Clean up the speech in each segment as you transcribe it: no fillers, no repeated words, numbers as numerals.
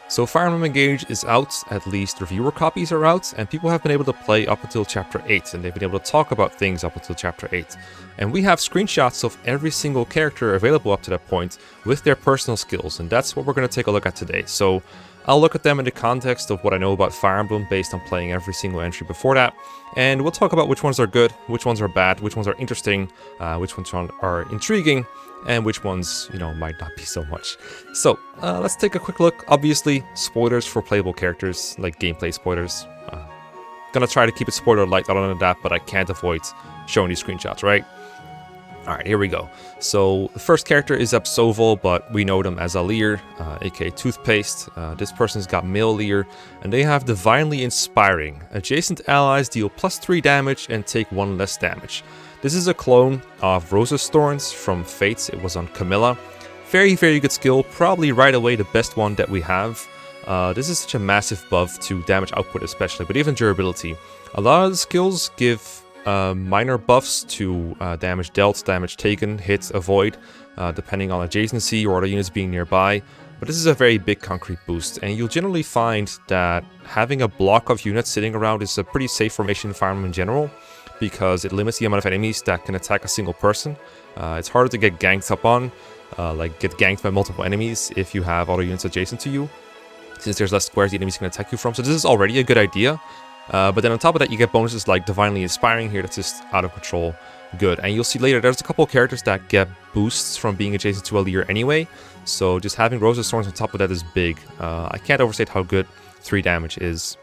So Fire Emblem Engage is out, at least reviewer copies are out, and people have been able to play up until Chapter 8, and they've been able to talk about things up until Chapter 8. And we have screenshots of every single character available up to that point with their personal skills, and that's what we're going to take a look at today. So I'll look at them in the context of what I know about Fire Emblem based on playing every single entry before that, and we'll talk about which ones are good, which ones are bad, which ones are interesting, which ones are intriguing, and which ones, might not be so much. So, let's take a quick look. Obviously, spoilers for playable characters, like gameplay spoilers. Gonna try to keep it spoiler light other than that, but I can't avoid showing these screenshots, right? Alright, here we go. So, the first character is Absolvo, but we know them as Alir, aka Toothpaste. This person's got male Alir, and they have Divinely Inspiring. Adjacent allies deal +3 damage and take 1 less damage. This is a clone of Rosa's Thorns from Fates. It was on Camilla. Very, very good skill. Probably right away the best one that we have. This is such a massive buff to damage output especially, but even durability. A lot of the skills give minor buffs to damage dealt, damage taken, hits, avoid, depending on adjacency or other units being nearby. But this is a very big concrete boost, and you'll generally find that having a block of units sitting around is a pretty safe formation in Fire Emblem in general, because it limits the amount of enemies that can attack a single person. It's harder to get ganked up on, like get ganked by multiple enemies if you have other units adjacent to you, since there's less squares the enemies can attack you from. So this is already a good idea. But then on top of that, you get bonuses like Divinely Inspiring here that's just out of control good. And you'll see later, there's a couple of characters that get boosts from being adjacent to Alir anyway. So just having Rosa's Thorns on top of that is big. I can't overstate how good 3 damage is.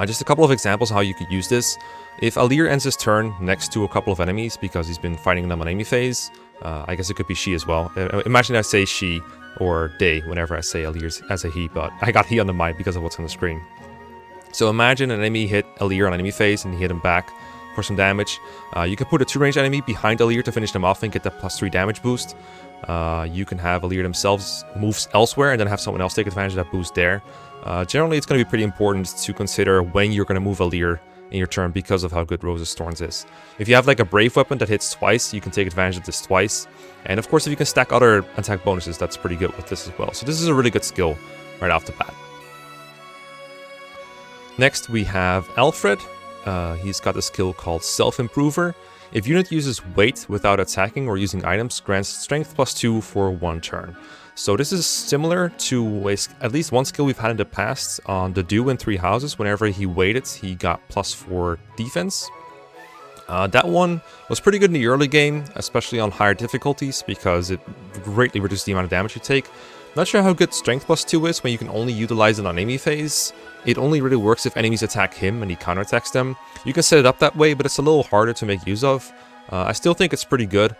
Just a couple of examples of how you could use this. If Alir ends his turn next to a couple of enemies because he's been fighting them on enemy phase, I guess it could be she as well. Imagine I say she or they whenever I say Alir as a he, but I got he on the mind because of what's on the screen. So imagine an enemy hit Alir on enemy phase and hit him back for some damage. You can put a 2-range enemy behind Alir to finish them off and get that +3 damage boost. You can have Alir themselves moves elsewhere and then have someone else take advantage of that boost there. Generally, it's going to be pretty important to consider when you're going to move Alir in your turn because of how good Rosa's Thorns is. If you have like a Brave weapon that hits twice, you can take advantage of this twice. And of course, if you can stack other attack bonuses, that's pretty good with this as well. So this is a really good skill right off the bat. Next, we have Alfred. He's got a skill called Self-Improver. If unit uses weight without attacking or using items, grants strength +2 for 1 turn. So this is similar to at least one skill we've had in the past on the Dew in 3 Houses. Whenever he weighted, he got +4 defense. That one was pretty good in the early game, especially on higher difficulties, because it greatly reduced the amount of damage you take. Not sure how good strength +2 is when you can only utilize it on enemy phase. It only really works if enemies attack him and he counterattacks them. You can set it up that way, but it's a little harder to make use of. I still think it's pretty good.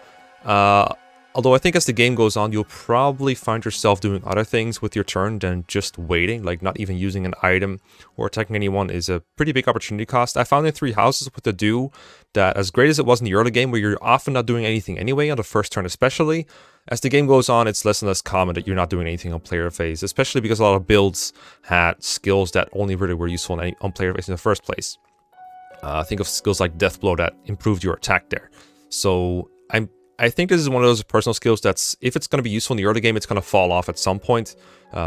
Although I think as the game goes on, you'll probably find yourself doing other things with your turn than just waiting, like not even using an item or attacking anyone is a pretty big opportunity cost. I found in 3 Houses with the Dew that as great as it was in the early game, where you're often not doing anything anyway, on the first turn especially, as the game goes on, it's less and less common that you're not doing anything on player phase, especially because a lot of builds had skills that only really were useful on player phase in the first place. Think of skills like Death Blow that improved your attack there. So I think this is one of those personal skills that's, if it's going to be useful in the early game, it's going to fall off at some point,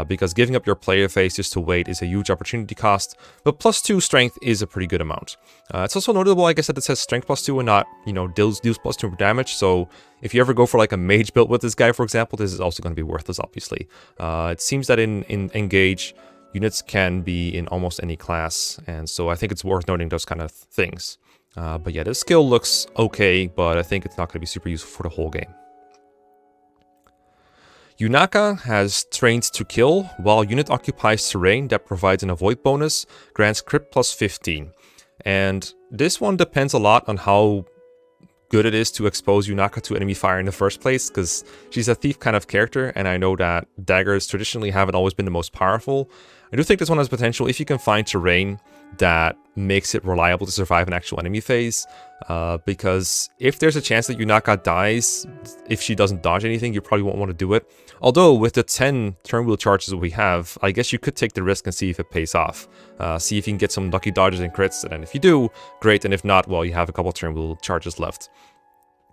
because giving up your player phase just to wait is a huge opportunity cost, but +2 strength is a pretty good amount. It's also notable, I guess, that it says strength +2 and not, deals +2 damage, so if you ever go for like a mage build with this guy, for example, this is also going to be worthless, obviously. It seems that in Engage, units can be in almost any class, and so I think it's worth noting those kind of things. But yeah, this skill looks okay, but I think it's not going to be super useful for the whole game. Yunaka has Trained to Kill. While unit occupies terrain that provides an avoid bonus, grants crit +15. And this one depends a lot on how good it is to expose Yunaka to enemy fire in the first place, because she's a thief kind of character, and I know that daggers traditionally haven't always been the most powerful. I do think this one has potential if you can find terrain that makes it reliable to survive an actual enemy phase, because if there's a chance that Yunaka dies, if she doesn't dodge anything, you probably won't want to do it. Although with the 10 turn wheel charges that we have, I guess you could take the risk and see if it pays off. See if you can get some lucky dodges and crits, and if you do, great, and if not, well, you have a couple turn wheel charges left.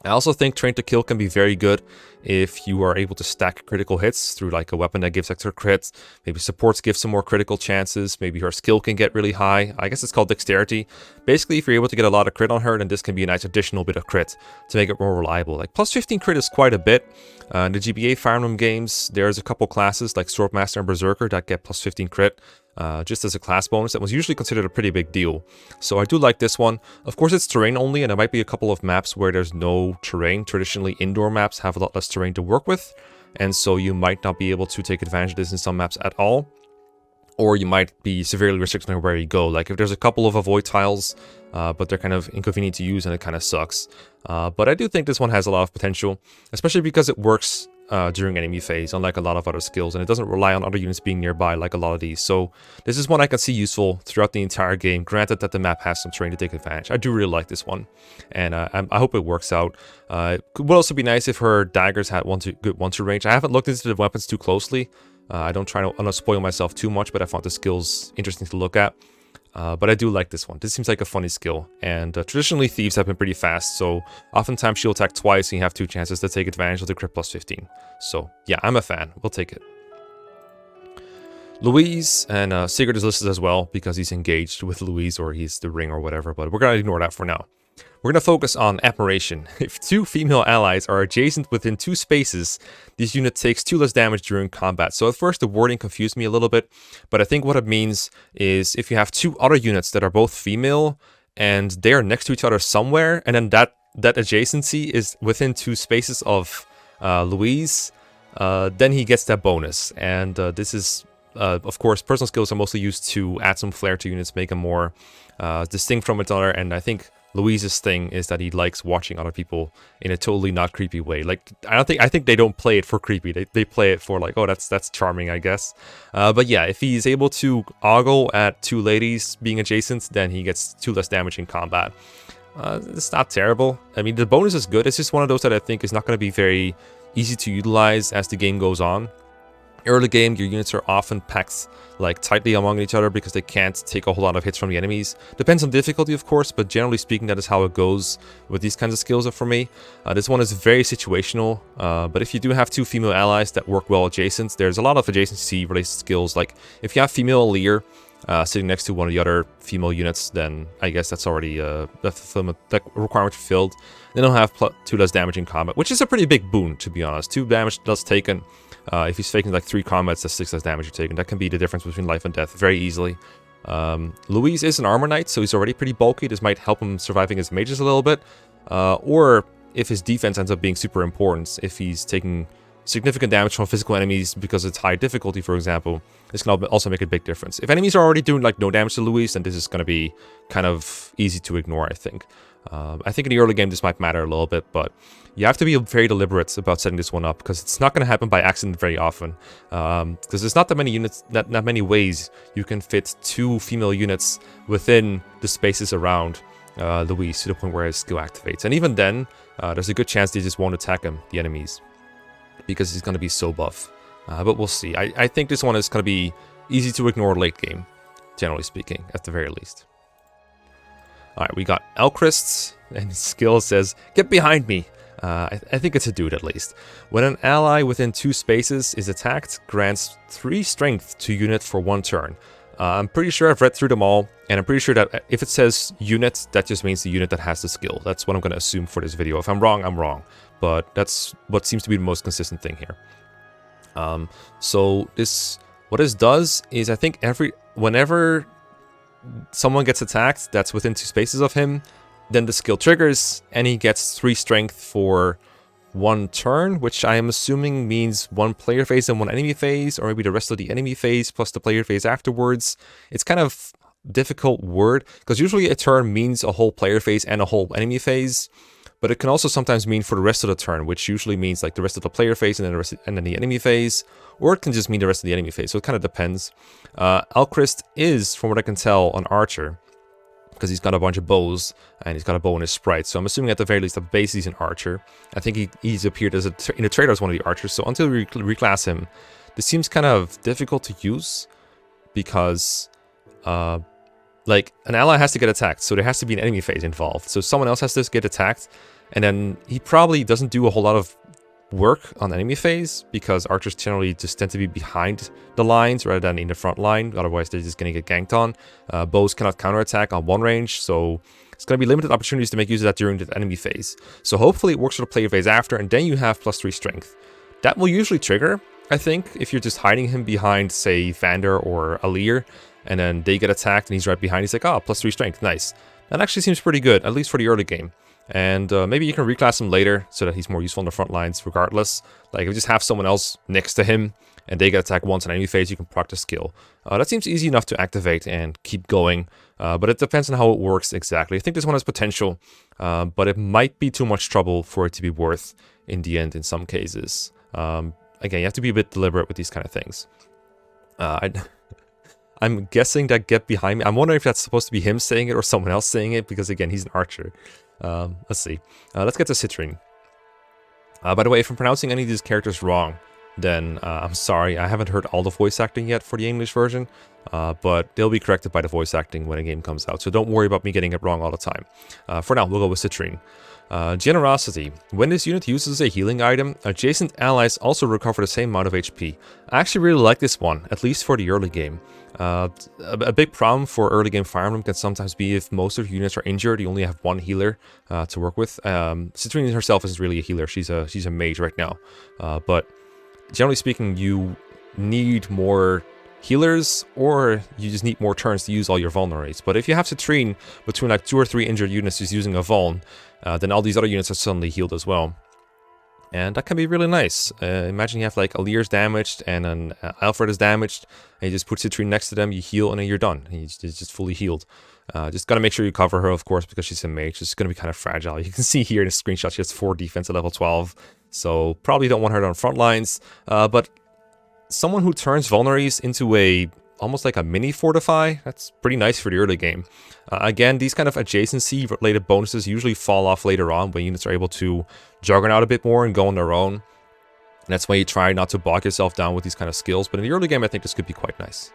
I also think Train to Kill can be very good if you are able to stack critical hits through like a weapon that gives extra crits. Maybe supports give some more critical chances. Maybe her skill can get really high. I guess it's called Dexterity. Basically, if you're able to get a lot of crit on her, then this can be a nice additional bit of crit to make it more reliable. Like plus 15 crit is quite a bit. In the GBA Fire Emblem games, there's a couple classes like Swordmaster and Berserker that get plus 15 crit. Just as a class bonus that was usually considered a pretty big deal. So I do like this one. Of course it's terrain only, and there might be a couple of maps where there's no terrain. Traditionally indoor maps have a lot less terrain to work with, and so you might not be able to take advantage of this in some maps at all. Or you might be severely restricted on where you go. Like if there's a couple of avoid tiles, but they're kind of inconvenient to use and it kind of sucks. But I do think this one has a lot of potential, especially because it works during enemy phase, unlike a lot of other skills, and it doesn't rely on other units being nearby like a lot of these. So this is one I can see useful throughout the entire game, granted that the map has some terrain to take advantage. I do really like this one, and I hope it works out. It would also be nice if her daggers had good one-two range. I haven't looked into the weapons too closely. I don't try to spoil myself too much, but I found the skills interesting to look at. But I do like this one. This seems like a funny skill, and traditionally thieves have been pretty fast, so oftentimes she'll attack twice and you have 2 chances to take advantage of the crit plus 15. So yeah, I'm a fan. We'll take it. Louise, and Sigurd is listed as well because he's engaged with Louise, or he's the ring or whatever, but we're going to ignore that for now. We're going to focus on Admiration. If 2 female allies are adjacent within 2 spaces, this unit takes 2 less damage during combat. So at first the wording confused me a little bit, but I think what it means is if you have 2 other units that are both female and they are next to each other somewhere, and then that adjacency is within 2 spaces of Louise, then he gets that bonus. And this is, of course, personal skills are mostly used to add some flair to units, make them more distinct from each other, and I think Louise's thing is that he likes watching other people in a totally not creepy way. Like, I think they don't play it for creepy. They play it for like, oh, that's charming, I guess. But yeah, if he's able to ogle at 2 ladies being adjacent, then he gets 2 less damage in combat. It's not terrible. I mean, the bonus is good. It's just one of those that I think is not going to be very easy to utilize as the game goes on. Early game, your units are often packed like tightly among each other because they can't take a whole lot of hits from the enemies. Depends on difficulty, of course, but generally speaking, that is how it goes with these kinds of skills for me. This one is very situational, but if you do have 2 female allies that work well adjacent, there's a lot of adjacency-related skills. Like if you have female Lear sitting next to one of the other female units, then I guess that's already that requirement fulfilled. Then they'll have 2 less damage in combat, which is a pretty big boon, to be honest. 2 damage less taken. If he's faking like 3 combats, that's 6 less damage you're taking. That can be the difference between life and death very easily. Louise is an armor knight, so he's already pretty bulky. This might help him surviving his mages a little bit. Or if his defense ends up being super important, if he's taking significant damage from physical enemies because it's high difficulty, for example, this can also make a big difference. If enemies are already doing like no damage to Louise, then this is going to be kind of easy to ignore, I think. I think in the early game this might matter a little bit, but you have to be very deliberate about setting this one up because it's not going to happen by accident very often. Because there's not that many units, not many ways you can fit 2 female units within the spaces around Louise to the point where his skill activates. And even then, there's a good chance they just won't attack him, the enemies, because he's going to be so buff. But we'll see. I think this one is going to be easy to ignore late game, generally speaking, at the very least. Alright, we got Elchrist, and his skill says, "Get behind me." I think it's a dude, at least. When an ally within 2 spaces is attacked, grants 3 strength to unit for 1 turn. I'm pretty sure I've read through them all, and I'm pretty sure that if it says unit, that just means the unit that has the skill. That's what I'm going to assume for this video. If I'm wrong, I'm wrong. But that's what seems to be the most consistent thing here. So what this does is, I think whenever someone gets attacked that's within 2 spaces of him, then the skill triggers and he gets 3 strength for 1 turn, which I am assuming means 1 player phase and 1 enemy phase, or maybe the rest of the enemy phase plus the player phase afterwards. It's kind of difficult word because usually a turn means a whole player phase and a whole enemy phase, but it can also sometimes mean for the rest of the turn, which usually means like the rest of the player phase and then the enemy phase, or it can just mean the rest of the enemy phase. So it kind of depends. Elchrist is, from what I can tell, an archer because he's got a bunch of bows and he's got a bow in his sprite. So I'm assuming at the very least at base he's an archer. I think he's appeared as in a trailer as one of the archers. So until we reclass him, this seems kind of difficult to use because like, an ally has to get attacked, so there has to be an enemy phase involved. So someone else has to get attacked, and then he probably doesn't do a whole lot of work on the enemy phase, because archers generally just tend to be behind the lines rather than in the front line. Otherwise, they're just going to get ganked on. Bows cannot counterattack on one range, so it's going to be limited opportunities to make use of that during the enemy phase. So hopefully it works for the player phase after, and then you have +3 strength. That will usually trigger, I think, if you're just hiding him behind, say, Vander or Alir, and then they get attacked and he's right behind. He's like, oh, +3 strength, nice. That actually seems pretty good, at least for the early game. And maybe you can reclass him later so that he's more useful on the front lines regardless. Like, if you just have someone else next to him and they get attacked once in enemy phase, you can proc the skill. That seems easy enough to activate and keep going, but it depends on how it works exactly. I think this one has potential, but it might be too much trouble for it to be worth in the end in some cases. Again, you have to be a bit deliberate with these kind of things. I'm guessing that get behind me. I'm wondering if that's supposed to be him saying it or someone else saying it, because again, he's an archer. Let's see. Let's get to Citrine. By the way, if I'm pronouncing any of these characters wrong, then I'm sorry. I haven't heard all the voice acting yet for the English version, but they'll be corrected by the voice acting when a game comes out, so don't worry about me getting it wrong all the time. For now, we'll go with Citrine. Generosity. When this unit uses a healing item, adjacent allies also recover the same amount of HP. I actually really like this one, at least for the early game. A big problem for early game Fire Emblem can sometimes be if most of your units are injured, you only have one healer to work with. Citrine herself isn't really a healer, she's a mage right now. But generally speaking, you need more healers, or you just need more turns to use all your vulnerates. But if you have Citrine between like 2 or 3 injured units just using a vuln, then all these other units are suddenly healed as well. And that can be really nice. Imagine you have like Alir's damaged and an Alfred is damaged, and you just put Citrine next to them, you heal, and then you're done. And it's just fully healed. Just gotta make sure you cover her, of course, because she's a mage. It's gonna be kind of fragile. You can see here in the screenshot she has 4 defense at level 12, so probably don't want her on front lines. But someone who turns vulneraries into a almost like a mini fortify, that's pretty nice for the early game. Again, these kind of adjacency related bonuses usually fall off later on when units are able to juggernaut a bit more and go on their own. And that's why you try not to bog yourself down with these kind of skills, but in the early game I think this could be quite nice.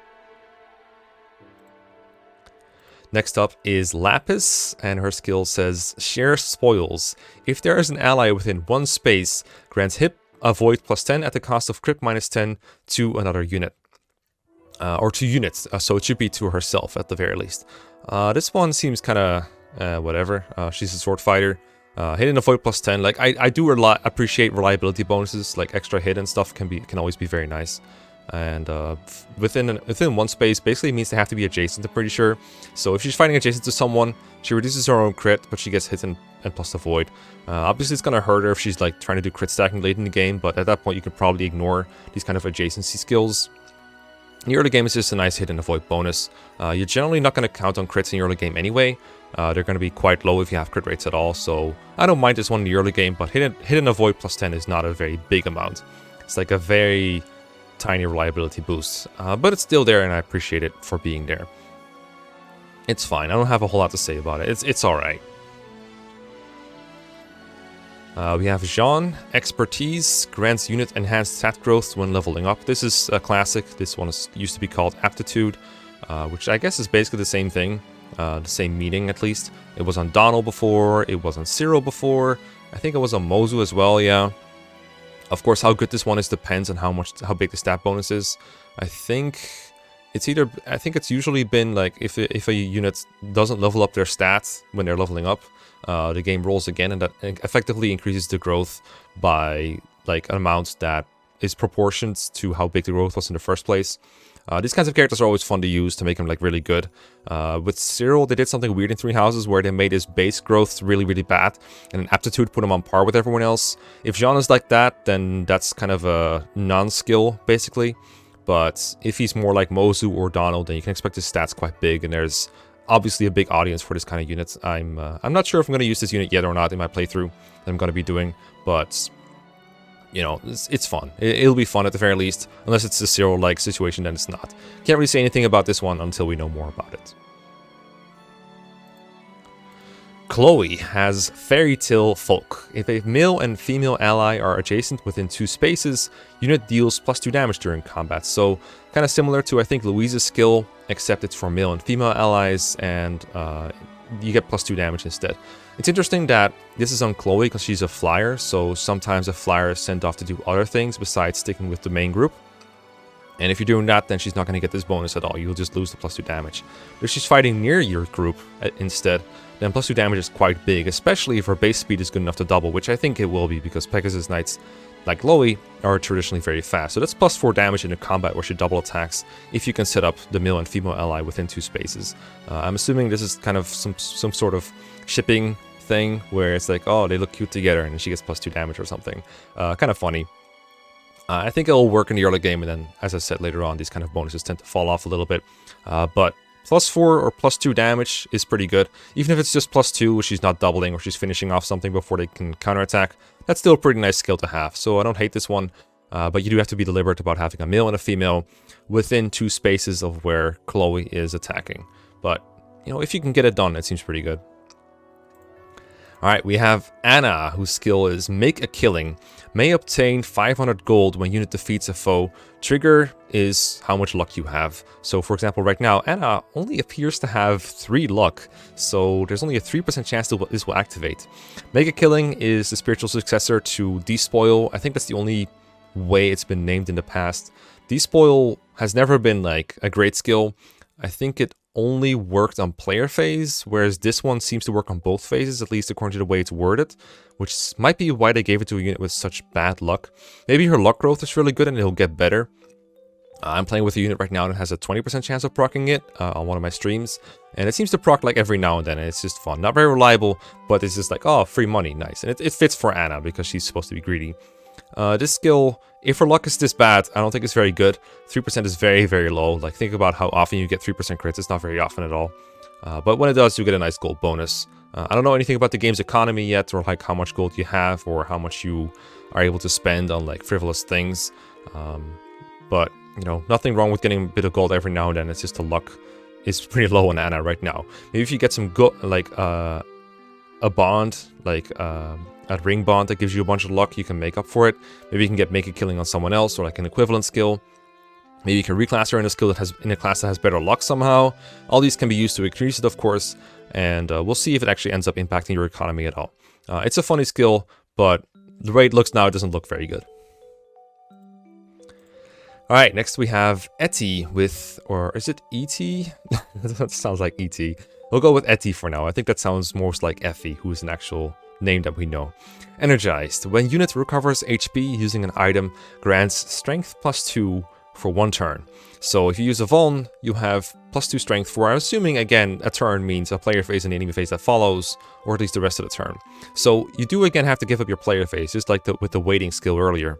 Next up is Lapis, and her skill says share spoils. If there is an ally within one space, grants hit avoid +10 at the cost of crit -10 to another unit. Or 2 units, so it should be to herself at the very least. This one seems kind of whatever. She's a sword fighter. Hit and avoid +10. Like I do appreciate reliability bonuses, like extra hit and stuff can always be very nice. And within one space basically means they have to be adjacent, I'm pretty sure. So if she's fighting adjacent to someone, she reduces her own crit, but she gets hit and plus avoid. Obviously it's gonna hurt her if she's like trying to do crit stacking late in the game, but at that point you can probably ignore these kind of adjacency skills. In the early game, it's just a nice hit and avoid bonus. You're generally not going to count on crits in the early game anyway. They're going to be quite low if you have crit rates at all, so I don't mind this one in the early game, but hit and avoid +10 is not a very big amount. It's like a very tiny reliability boost, but it's still there and I appreciate it for being there. It's fine, I don't have a whole lot to say about it, it's alright. We have Jean, Expertise, grants unit enhanced stat growth when leveling up. This is a classic. This one used to be called Aptitude, which I guess is basically the same thing, the same meaning at least. It was on Donald before, it was on Cyril before, I think it was on Mozu as well, yeah. Of course, how good this one is depends on how big the stat bonus is. I think it's usually been like if a unit doesn't level up their stats when they're leveling up, the game rolls again, and that effectively increases the growth by like an amount that is proportioned to how big the growth was in the first place. These kinds of characters are always fun to use to make them like really good. With Cyril, they did something weird in 3 Houses where they made his base growth really, really bad, and an Aptitude put him on par with everyone else. If Jean is like that, then that's kind of a non-skill, basically. But if he's more like Mozu or Donald, then you can expect his stats quite big, and there's obviously a big audience for this kind of unit. I'm not sure if I'm going to use this unit yet or not in my playthrough that I'm going to be doing, but you know, it's fun. It'll be fun at the very least, unless it's a Cyril-like situation, then it's not. Can't really say anything about this one until we know more about it. Chloe has Fairy Tale Folk. If a male and female ally are adjacent within 2 spaces, unit deals +2 damage during combat. So kind of similar to, I think, Louise's skill except it's for male and female allies, and you get +2 damage instead. It's interesting that this is on Chloe because she's a flyer, so sometimes a flyer is sent off to do other things besides sticking with the main group. And if you're doing that, then she's not going to get this bonus at all. You'll just lose the +2 damage. If she's fighting near your group instead, then +2 damage is quite big, especially if her base speed is good enough to double, which I think it will be because Pegasus Knights, like Chloe, are traditionally very fast. So that's +4 damage in a combat where she double attacks if you can set up the male and female ally within 2 spaces. I'm assuming this is kind of some sort of shipping thing where it's like, oh, they look cute together and she gets +2 damage or something. Kind of funny. I think it'll work in the early game, and then, as I said later on, these kind of bonuses tend to fall off a little bit. But +4 or +2 damage is pretty good. Even if it's just +2, which she's not doubling, or she's finishing off something before they can counterattack, that's still a pretty nice skill to have. So I don't hate this one, but you do have to be deliberate about having a male and a female within 2 spaces of where Chloe is attacking. But, you know, if you can get it done, it seems pretty good. Alright, we have Anna, whose skill is Make a Killing. May obtain 500 gold when unit defeats a foe. Trigger is how much luck you have. So for example, right now, Anna only appears to have 3 luck. So there's only a 3% chance that this will activate. Make a Killing is the spiritual successor to Despoil. I think that's the only way it's been named in the past. Despoil has never been like a great skill. I think it only worked on player phase, whereas this one seems to work on both phases, at least according to the way it's worded, which might be why they gave it to a unit with such bad luck. Maybe her luck growth is really good and it'll get better. I'm playing with a unit right now that has a 20% chance of proccing it on one of my streams, and it seems to proc like every now and then, and it's just fun. Not very reliable, but it's just like, oh, free money, nice. And it fits for Anna because she's supposed to be greedy. This skill, if her luck is this bad, I don't think it's very good. 3% is very, very low. Like, think about how often you get 3% crits. It's not very often at all. But when it does, you get a nice gold bonus. I don't know anything about the game's economy yet, or like how much gold you have, or how much you are able to spend on like frivolous things. But, you know, nothing wrong with getting a bit of gold every now and then. It's just the luck is pretty low on Anna right now. Maybe if you get some good, like, a bond, like, a ring bond that gives you a bunch of luck, you can make up for it. Maybe you can Make a Killing on someone else, or like an equivalent skill. Maybe you can reclass her in a skill that has in a class that has better luck somehow. All these can be used to increase it, of course, and we'll see if it actually ends up impacting your economy at all. It's a funny skill, but the way it looks now, it doesn't look very good. Alright, next we have Etty with, or is it E.T.? That sounds like E.T. We'll go with Etty for now. I think that sounds most like Effie, who is an actual name that we know. Energized. When unit recovers HP using an item, grants strength +2 for 1 turn. So if you use a Vuln, you have +2 strength for, I'm assuming, again, a turn means a player phase and the enemy phase that follows, or at least the rest of the turn. So you do again have to give up your player phase, just like with the waiting skill earlier.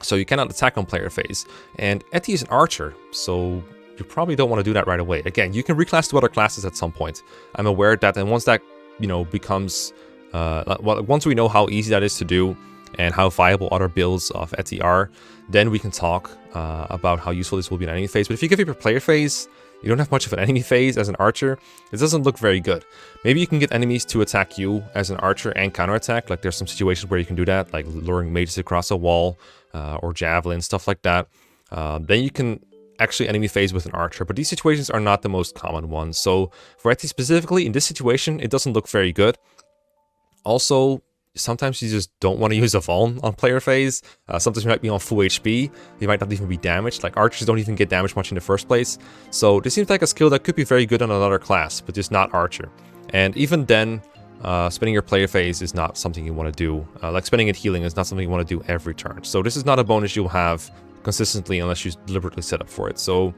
So you cannot attack on player phase. And Etty is an archer, so you probably don't want to do that right away. Again, you can reclass to other classes at some point. I'm aware of that, and once that, you know, becomes once we know how easy that is to do and how viable other builds of Etty are, then we can talk about how useful this will be in enemy phase. But if you give up your player phase, you don't have much of an enemy phase as an archer. It doesn't look very good. Maybe you can get enemies to attack you as an archer and counterattack. Like, there's some situations where you can do that, like luring mages across a wall or javelin, stuff like that. Then you can actually enemy phase with an archer, but these situations are not the most common ones. So for Etty specifically, in this situation, it doesn't look very good. Also, sometimes you just don't want to use a Vuln on player phase. Sometimes you might be on full HP. You might not even be damaged. Like, archers don't even get damaged much in the first place. So this seems like a skill that could be very good on another class, but just not archer. And even then, spending your player phase is not something you want to do. Like, spending it healing is not something you want to do every turn. So this is not a bonus you'll have consistently unless you deliberately set up for it. So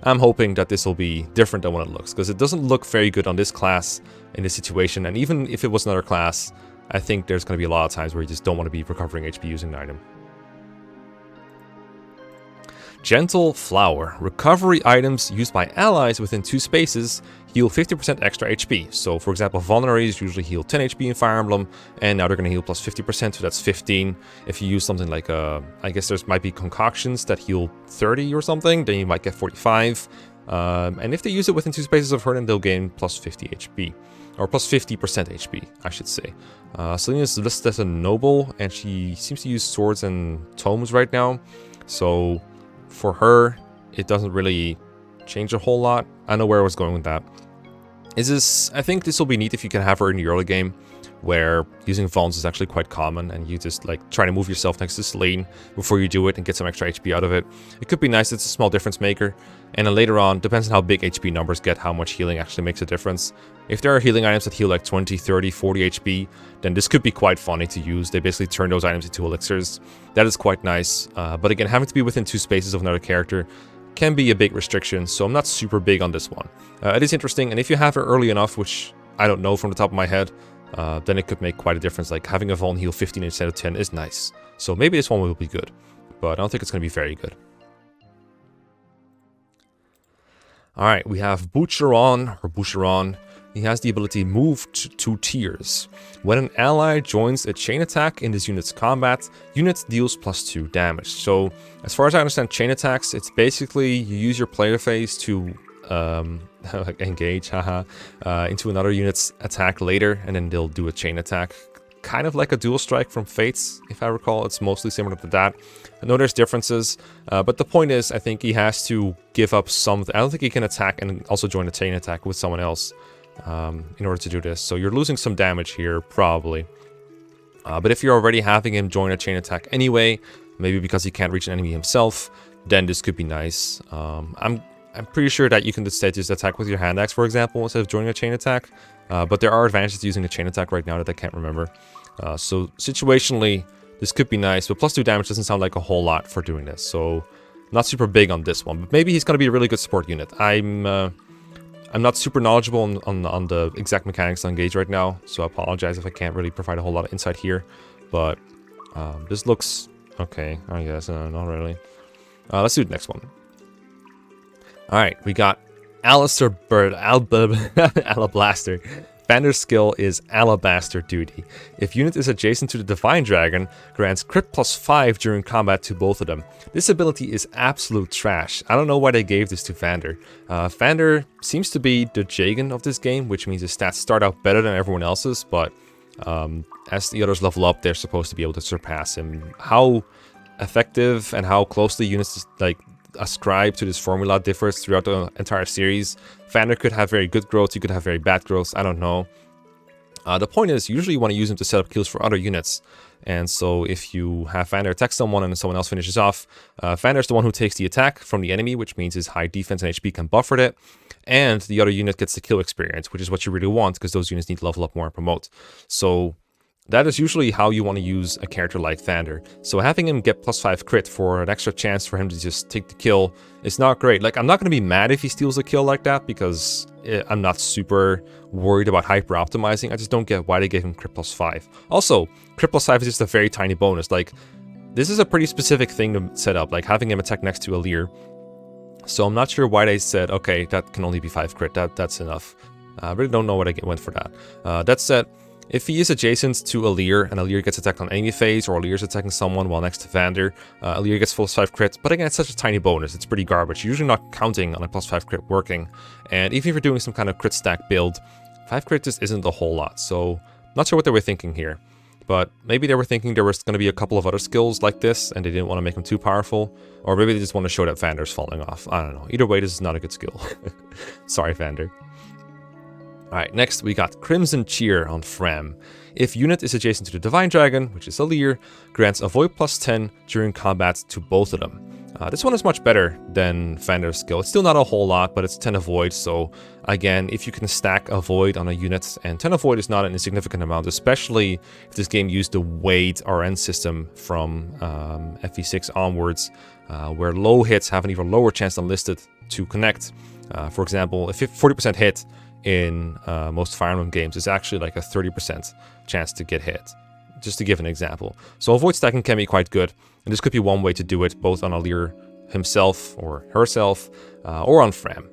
I'm hoping that this will be different than what it looks, because it doesn't look very good on this class in this situation. And even if it was another class, I think there's going to be a lot of times where you just don't want to be recovering HP using an item. Gentle Flower. Recovery items used by allies within 2 spaces heal 50% extra HP. So for example, vulneraries usually heal 10 HP in Fire Emblem, and now they're going to heal plus 50%, so that's 15. If you use something like, I guess there's might be concoctions that heal 30 or something, then you might get 45. And if they use it within 2 spaces of her, then they'll gain plus 50 HP. Or plus 50% HP, I should say. Selena's listed as a noble, and she seems to use swords and tomes right now. So for her, it doesn't really change a whole lot. I know where I was going with that. I think this will be neat if you can have her in the early game, where using Vons is actually quite common, and you just like try to move yourself next to Selene before you do it and get some extra HP out of it. It could be nice, it's a small difference maker. And then later on, depends on how big HP numbers get, how much healing actually makes a difference. If there are healing items that heal like 20, 30, 40 HP, then this could be quite funny to use. They basically turn those items into elixirs. That is quite nice. But again, having to be within 2 spaces of another character can be a big restriction, so I'm not super big on this one. It is interesting, and if you have her early enough, which I don't know from the top of my head, then it could make quite a difference. Like having a Von heal 15 instead of 10 is nice. So maybe this one will be good, but I don't think it's going to be very good. Alright, we have Boucheron. He has the ability Move to 2 tiers. When an ally joins a chain attack in this unit's combat, unit deals +2 damage. So, as far as I understand chain attacks, it's basically you use your player phase to engage into another unit's attack later, and then they'll do a chain attack. Kind of like a dual strike from Fates, if I recall. It's mostly similar to that. I know there's differences, but the point is, I think he has to give up some... I don't think he can attack and also join a chain attack with someone else in order to do this. So you're losing some damage here, probably. But if you're already having him join a chain attack anyway, maybe because he can't reach an enemy himself, then this could be nice. I'm pretty sure that you can instead just attack with your hand axe, for example, instead of joining a chain attack. But there are advantages to using a chain attack right now that I can't remember. So situationally, this could be nice, but +2 damage doesn't sound like a whole lot for doing this. So not super big on this one, but maybe he's going to be a really good support unit. I'm not super knowledgeable on the exact mechanics on Engage right now, so I apologize if I can't really provide a whole lot of insight here. But this looks okay, I guess. Not really. Let's do the next one. Alright, we got Alistair Bird, Alablaster. Vander's skill is Alabaster Duty. If unit is adjacent to the Divine Dragon, grants crit +5 during combat to both of them. This ability is absolute trash. I don't know why they gave this to Vander. Vander seems to be the Jagan of this game, which means his stats start out better than everyone else's, but as the others level up, they're supposed to be able to surpass him. How effective and how closely units like ascribe to this formula differs throughout the entire series. Vander could have very good growth, he could have very bad growth, I don't know. The point is, usually you want to use him to set up kills for other units. And so if you have Vander attack someone and someone else finishes off, Vander's the one who takes the attack from the enemy, which means his high defense and HP can buffer it. And the other unit gets the kill experience, which is what you really want, because those units need to level up more and promote. So that is usually how you want to use a character like Vander. So having him get +5 crit for an extra chance for him to just take the kill is not great. Like, I'm not going to be mad if he steals a kill like that, because I'm not super worried about hyper-optimizing. I just don't get why they gave him crit +5. Also, crit +5 is just a very tiny bonus. Like, this is a pretty specific thing to set up, like having him attack next to Alir. So I'm not sure why they said, okay, that can only be 5 crit, that's enough. I really don't know what I went for that. That said, if he is adjacent to Alir, and Alir gets attacked on enemy phase, or Alir is attacking someone while next to Vander, Alir gets +5 crit, but again, it's such a tiny bonus, it's pretty garbage. You're usually not counting on a +5 crit working, and even if you're doing some kind of crit stack build, 5 crit just isn't a whole lot, so not sure what they were thinking here. But maybe they were thinking there was going to be a couple of other skills like this, and they didn't want to make them too powerful, or maybe they just want to show that Vander's falling off. I don't know. Either way, this is not a good skill. Sorry, Vander. Alright, next we got Crimson Cheer on Fram. If unit is adjacent to the Divine Dragon, which is Alir, grants Avoid +10 during combat to both of them. This one is much better than Vander's skill. It's still not a whole lot, but it's 10 Avoid, so again, if you can stack Avoid on a unit, and 10 Avoid is not an insignificant amount, especially if this game used the weight RN system from FE6 onwards, where low hits have an even lower chance than listed to connect. For example, if 40% hit in most Fire Emblem games is actually like a 30% chance to get hit, just to give an example. So avoid stacking can be quite good, and this could be one way to do it, both on Alir himself or herself, or on Fram.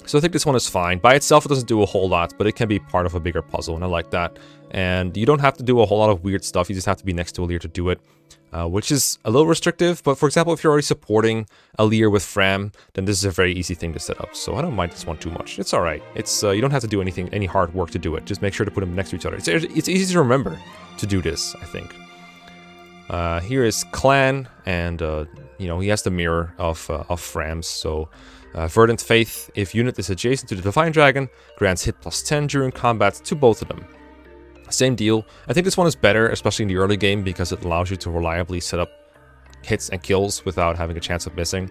So I think this one is fine. By itself, it doesn't do a whole lot, but it can be part of a bigger puzzle, and I like that. And you don't have to do a whole lot of weird stuff, you just have to be next to Alir to do it. Which is a little restrictive, but for example, if you're already supporting Alir with Fram, then this is a very easy thing to set up, so I don't mind this one too much. It's alright. It's you don't have to do any hard work to do it, just make sure to put them next to each other. It's easy to remember to do this, I think. Here is Clan, and you know, he has the mirror of Frams. So Verdant Faith, if unit is adjacent to the Divine Dragon, grants hit plus 10 during combat to both of them. Same deal. I think this one is better, especially in the early game, because it allows you to reliably set up hits and kills without having a chance of missing.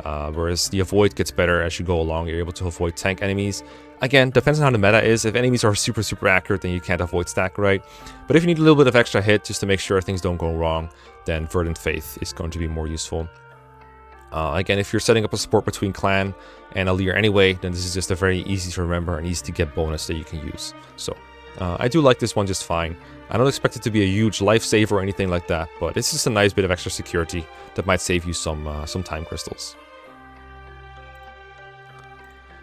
Whereas the avoid gets better as you go along. You're able to avoid tank enemies. Again, depends on how the meta is. If enemies are super accurate, then you can't avoid stack right. But if you need a little bit of extra hit just to make sure things don't go wrong, then Verdant Faith is going to be more useful. Again, if you're setting up a support between Clan and Alir anyway, then this is just a very easy to remember and easy to get bonus that you can use. So I do like this one just fine. I don't expect it to be a huge lifesaver or anything like that, but it's just a nice bit of extra security that might save you some time crystals.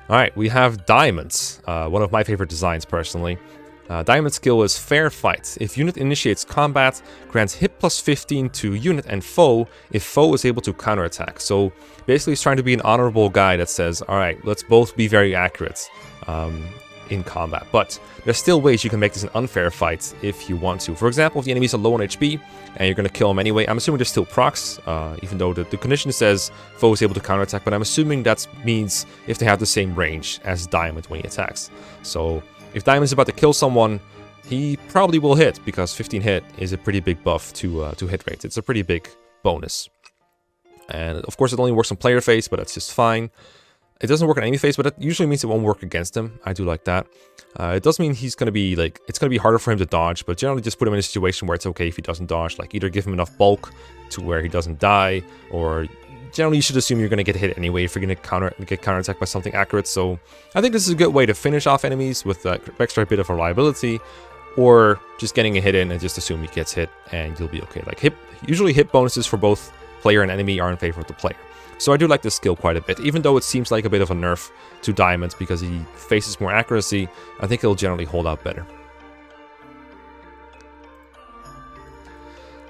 Alright, we have Diamonds, one of my favorite designs personally. Diamond skill is Fair Fight. If unit initiates combat, grants hit plus 15 to unit and foe if foe is able to counterattack. So basically it's trying to be an honorable guy that says, alright, let's both be very accurate in combat. But there's still ways you can make this an unfair fight if you want to. For example, if the enemies are low on HP and you're going to kill them anyway, I'm assuming there's still procs, even though the condition says foe is able to counterattack, but I'm assuming that means if they have the same range as Diamond when he attacks. So if Diamond's about to kill someone, he probably will hit, because 15 hit is a pretty big buff to hit rate. It's a pretty big bonus. And of course it only works on player phase, but that's just fine. It doesn't work on enemy phase, but that usually means it won't work against him. I do like that. It does mean he's going to be, like, it's going to be harder for him to dodge, but generally just put him in a situation where it's okay if he doesn't dodge. Like, either give him enough bulk to where he doesn't die, or generally you should assume you're going to get hit anyway if you're going to get counterattacked by something accurate. So I think this is a good way to finish off enemies with that extra bit of reliability, or just getting a hit in and just assume he gets hit and you'll be okay. Like, usually hit bonuses for both player and enemy are in favor of the player. So I do like this skill quite a bit, even though it seems like a bit of a nerf to Diamond because he faces more accuracy. I think it'll generally hold out better.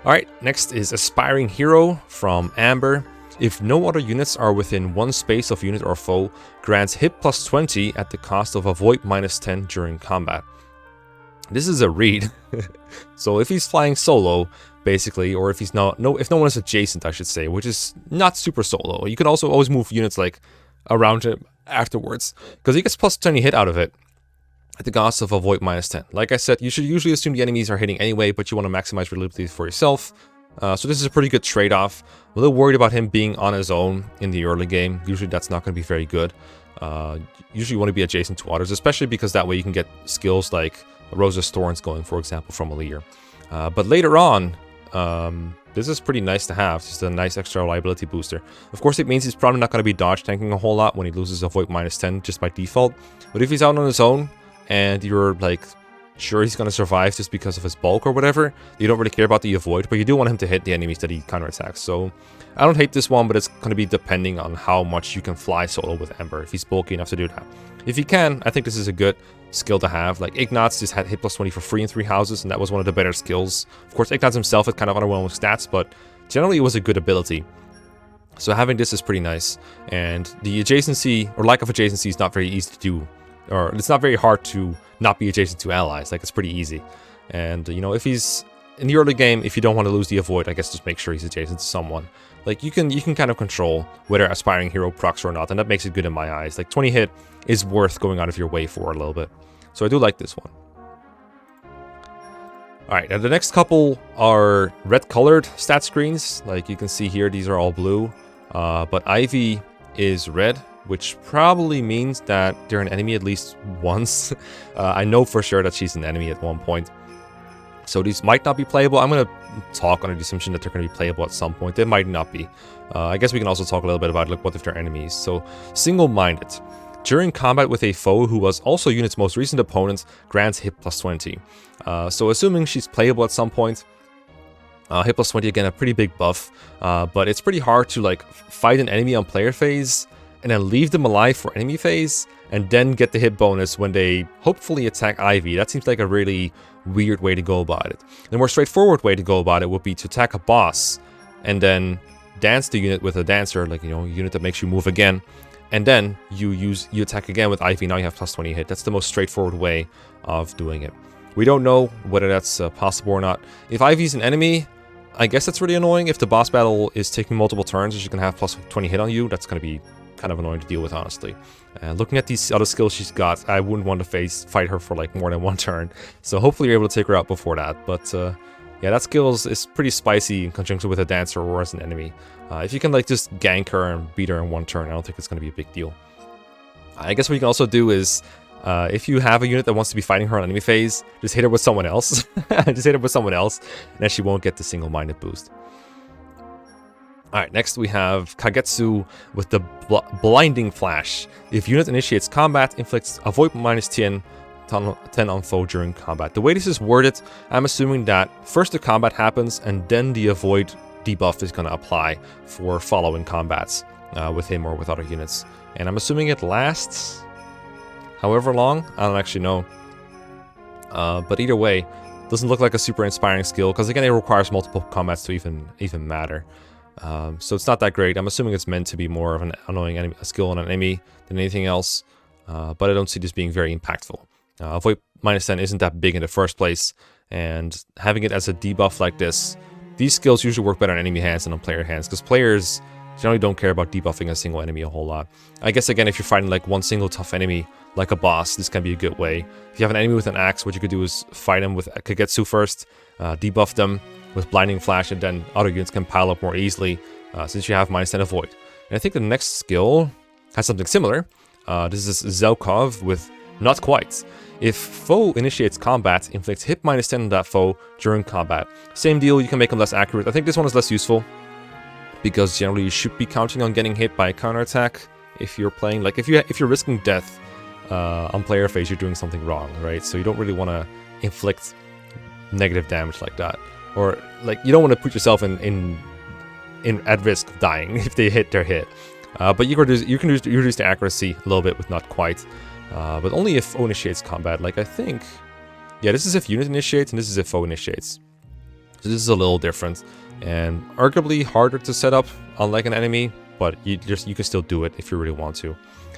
Alright, next is Aspiring Hero from Amber. If no other units are within one space of unit or foe, grants hit plus 20 at the cost of avoid minus 10 during combat. This is a read. So if he's flying solo, basically, or if he's not, if no one is adjacent, I should say, which is not super solo. You can also always move units like around him afterwards, because he gets plus 20 hit out of it at the cost of avoid minus 10. Like I said, you should usually assume the enemies are hitting anyway, but you want to maximize reliability for yourself. So this is a pretty good trade-off. I'm a little worried about him being on his own in the early game. Usually that's not going to be very good. Usually you want to be adjacent to others, especially because that way you can get skills like Rosa's Thorns going, for example, from Alir. But later on, this is pretty nice to have. Just a nice extra reliability booster. Of course, it means he's probably not going to be dodge tanking a whole lot when he loses avoid minus 10 just by default. But if he's out on his own and you're like sure he's going to survive just because of his bulk or whatever, you don't really care about the avoid, but you do want him to hit the enemies that he counterattacks. So I don't hate this one, but it's going to be depending on how much you can fly solo with Ember, if he's bulky enough to do that. If he can, I think this is a good skill to have. Like, Ignatz just had hit plus 20 for free in 3 houses, and that was one of the better skills. Of course, Ignatz himself had kind of underwhelming stats, but generally it was a good ability. So having this is pretty nice. And the adjacency, or lack of adjacency, is not very easy to do. Or it's not very hard to not be adjacent to allies. Like, it's pretty easy. And, you know, if he's in the early game, if you don't want to lose the avoid, I guess just make sure he's adjacent to someone. Like, you can kind of control whether Aspiring Hero procs or not, and that makes it good in my eyes. Like, 20 hit is worth going out of your way for a little bit. So I do like this one. Alright, now the next couple are red-colored stat screens. Like you can see here, these are all blue. But Ivy is red, which probably means that they're an enemy at least once. I know for sure that she's an enemy at one point. So these might not be playable. I'm going to talk under the assumption that they're going to be playable at some point. They might not be. I guess we can also talk a little bit about, like, what if they're enemies. So, Single-Minded. During combat with a foe who was also unit's most recent opponent, grants hit plus 20. So assuming she's playable at some point, hit plus 20, again, a pretty big buff. But it's pretty hard to, like, fight an enemy on player phase and then leave them alive for enemy phase and then get the hit bonus when they hopefully attack Ivy. That seems like a really weird way to go about it. The more straightforward way to go about it would be to attack a boss and then dance the unit with a dancer, like, you know, a unit that makes you move again. And then you attack again with Ivy, now you have plus 20 hit. That's the most straightforward way of doing it. We don't know whether that's possible or not. If Ivy's an enemy, I guess that's really annoying. If the boss battle is taking multiple turns, she's going to have plus 20 hit on you. That's going to be kind of annoying to deal with, honestly. Looking at these other skills she's got, I wouldn't want to fight her for like more than one turn. So hopefully you're able to take her out before that. But yeah, that skill is pretty spicy in conjunction with a dancer or as an enemy. If you can like just gank her and beat her in one turn, I don't think it's going to be a big deal. I guess what you can also do is, if you have a unit that wants to be fighting her on enemy phase, just hit her with someone else. Just hit her with someone else, and then she won't get the single-minded boost. Alright, next we have Kagetsu with the Blinding Flash. If unit initiates combat, inflicts avoid -10 on foe during combat. The way this is worded, I'm assuming that first the combat happens, and then the avoid debuff is going to apply for following combats with him or with other units. And I'm assuming it lasts however long. I don't actually know. But either way, doesn't look like a super inspiring skill, because again, it requires multiple combats to even matter. So it's not that great. I'm assuming it's meant to be more of an annoying a skill on an enemy than anything else. But I don't see this being very impactful. Avoid -10 isn't that big in the first place, and having it as a debuff like this, these skills usually work better on enemy hands than on player hands, because players generally don't care about debuffing a single enemy a whole lot. I guess again, if you're fighting like one single tough enemy, like a boss, this can be a good way. If you have an enemy with an axe, what you could do is fight them with Kagetsu first, debuff them with Blinding Flash, and then other units can pile up more easily since you have -10 avoid. And I think the next skill has something similar. This is Zelkov with Not Quite. If foe initiates combat, inflicts hit -10 on that foe during combat. Same deal, you can make them less accurate. I think this one is less useful, because generally you should be counting on getting hit by a counterattack if you're playing. Like if you're risking death on player phase, you're doing something wrong, right? So you don't really want to inflict negative damage like that, or like you don't want to put yourself in at risk of dying if they hit their hit. But you can reduce the accuracy a little bit with Not Quite, but only if foe initiates combat. Like I think, yeah, this is if unit initiates, and this is if foe initiates. So this is a little different, and arguably harder to set up unlike an enemy, but you can still do it if you really want to.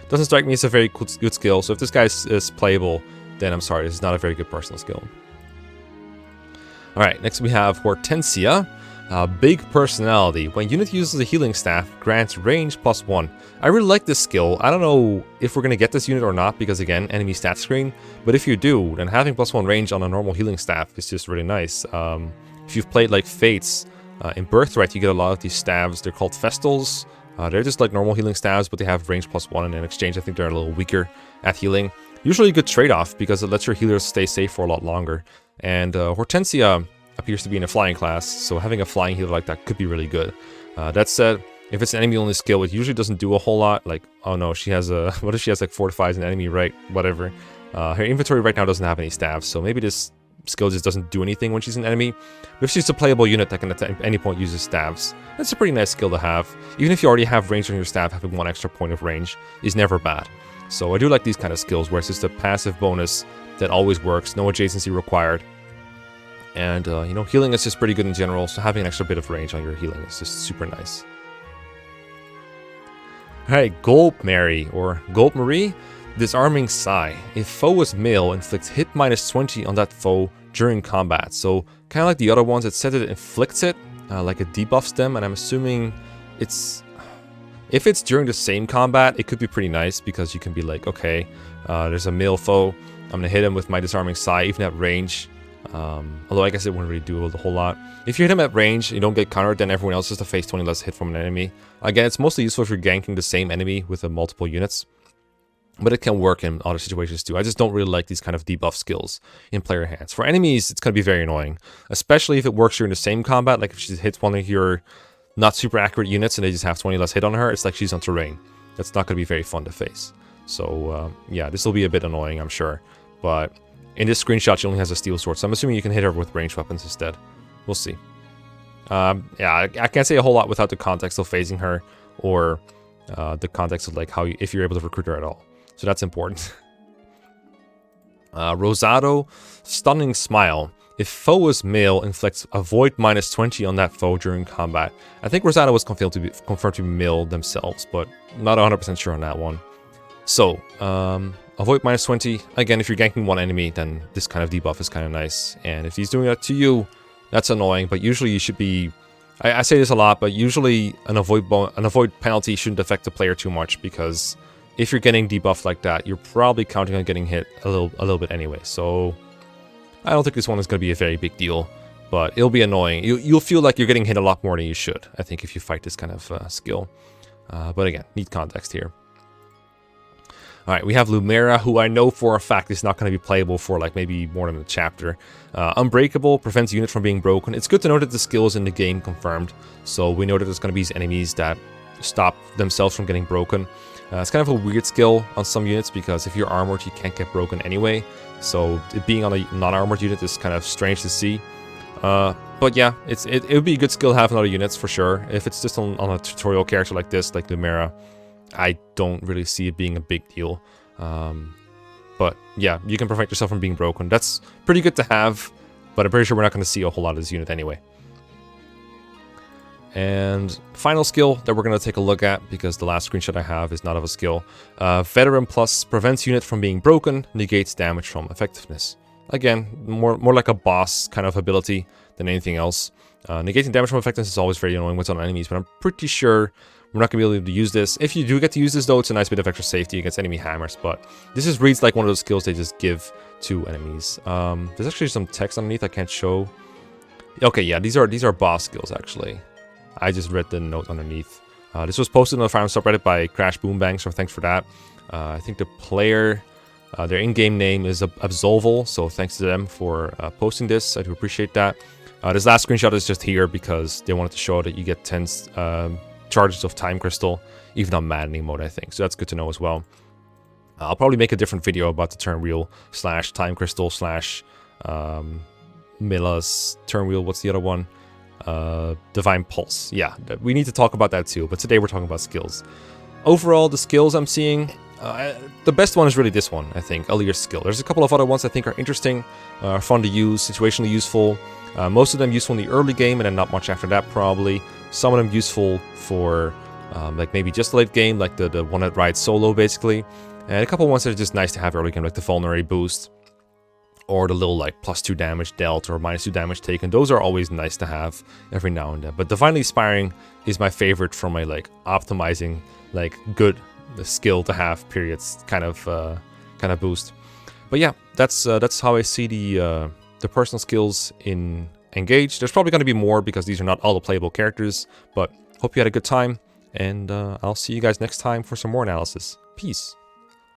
Doesn't strike me as a very good skill, so if this guy is playable, then I'm sorry, this is not a very good personal skill. Alright, next we have Hortensia. Big Personality. When unit uses a healing staff, grants range +1. I really like this skill. I don't know if we're going to get this unit or not, because again, enemy stat screen. But if you do, then having +1 range on a normal healing staff is just really nice. If you've played like Fates, in Birthright you get a lot of these staves. They're called Festals. They're just like normal healing staves, but they have range +1, and in exchange I think they're a little weaker at healing. Usually a good trade-off, because it lets your healers stay safe for a lot longer. And Hortensia appears to be in a flying class, so having a flying healer like that could be really good. That said, if it's an enemy-only skill, it usually doesn't do a whole lot. Like, oh no, she has a... what if she has like 4 to 5 as an enemy, right? Whatever. Her inventory right now doesn't have any staves, so maybe this skill just doesn't do anything when she's an enemy. But if she's a playable unit that can at any point uses staves, that's a pretty nice skill to have. Even if you already have range on your staff, having 1 extra point of range is never bad. So I do like these kind of skills where it's just a passive bonus that always works, no adjacency required. And, you know, healing is just pretty good in general, so having an extra bit of range on your healing is just super nice. Alright, Gulp Mary, or Gulp Marie. Disarming Sigh. If foe is male, inflicts hit -20 on that foe during combat. So, kind of like the other ones, it said it inflicts it, like it debuffs them, and I'm assuming it's... if it's during the same combat, it could be pretty nice, because you can be like, okay, there's a male foe, I'm gonna hit him with my Disarming Sigh, even at range. Although I guess it wouldn't really do a whole lot. If you hit him at range, you don't get countered, then everyone else has to face 20 less hit from an enemy. Again, it's mostly useful if you're ganking the same enemy with multiple units. But it can work in other situations too. I just don't really like these kind of debuff skills in player hands. For enemies, it's going to be very annoying. Especially if it works during the same combat. Like if she hits one of your not super accurate units and they just have 20 less hit on her, it's like she's on terrain. That's not going to be very fun to face. So yeah, this will be a bit annoying, I'm sure. But in this screenshot, she only has a steel sword. So I'm assuming you can hit her with ranged weapons instead. We'll see. Yeah, I can't say a whole lot without the context of phasing her. Or the context of like how if you're able to recruit her at all. So that's important. Rosado, Stunning Smile. If foe is male, inflicts avoid -20 on that foe during combat. I think Rosado was confirmed to be male themselves, but not 100% sure on that one. So, avoid -20. Again, if you're ganking one enemy, then this kind of debuff is kind of nice. And if he's doing that to you, That's annoying, but usually you should be... I say this a lot, but usually an avoid penalty shouldn't affect the player too much, because if you're getting debuffed like that, you're probably counting on getting hit a little bit anyway. So I don't think this one is going to be a very big deal, but it'll be annoying. You'll feel like you're getting hit a lot more than you should, I think, if you fight this kind of skill. But again, neat context here. Alright, we have Lumera, who I know for a fact is not going to be playable for like maybe more than a chapter. Unbreakable, prevents units from being broken. It's good to know that the skill is in the game confirmed, so we know that there's going to be these enemies that stop themselves from getting broken. It's kind of a weird skill on some units, because if you're armored, you can't get broken anyway. So it being on a non-armored unit is kind of strange to see. But yeah, it would be a good skill to have on other units for sure. If it's just on a tutorial character like this, like Lumera, I don't really see it being a big deal. But yeah, you can prevent yourself from being broken. That's pretty good to have, but I'm pretty sure we're not going to see a whole lot of this unit anyway. And final skill that we're going to take a look at, because the last screenshot I have is not of a skill. Veteran Plus prevents unit from being broken, negates damage from effectiveness. Again, more like a boss kind of ability than anything else. Negating damage from effectiveness is always very annoying when it's on enemies, but I'm pretty sure we're not going to be able to use this. If you do get to use this though, it's a nice bit of extra safety against enemy hammers, but this just reads like one of those skills they just give to enemies. There's actually some text underneath I can't show. Okay, yeah, these are boss skills actually. I just read the note underneath. This was posted on the Farm subreddit by Crash Boombang, so thanks for that. I think the player, their in-game name is Absolval, so thanks to them for posting this. I do appreciate that. This last screenshot is just here because they wanted to show that you get 10 charges of Time Crystal, even on maddening mode, I think. So that's good to know as well. I'll probably make a different video about the turn wheel / Time Crystal / Mila's turn wheel. What's the other one? Divine Pulse. Yeah, we need to talk about that too, but today we're talking about skills. Overall, the skills I'm seeing, the best one is really this one, I think, Alir's skill. There's a couple of other ones I think are interesting, fun to use, situationally useful. Most of them useful in the early game, and then not much after that probably. Some of them useful for like maybe just the late game, like the one that rides solo basically. And a couple ones that are just nice to have early game, like the Vulnerary Boost, or the little like +2 damage dealt or -2 damage taken. Those are always nice to have every now and then. But Divinely Inspiring is my favorite from my like optimizing, like good skill to have periods kind of boost. But yeah, that's how I see the personal skills in Engage. There's probably going to be more because these are not all the playable characters. But hope you had a good time, and I'll see you guys next time for some more analysis. Peace.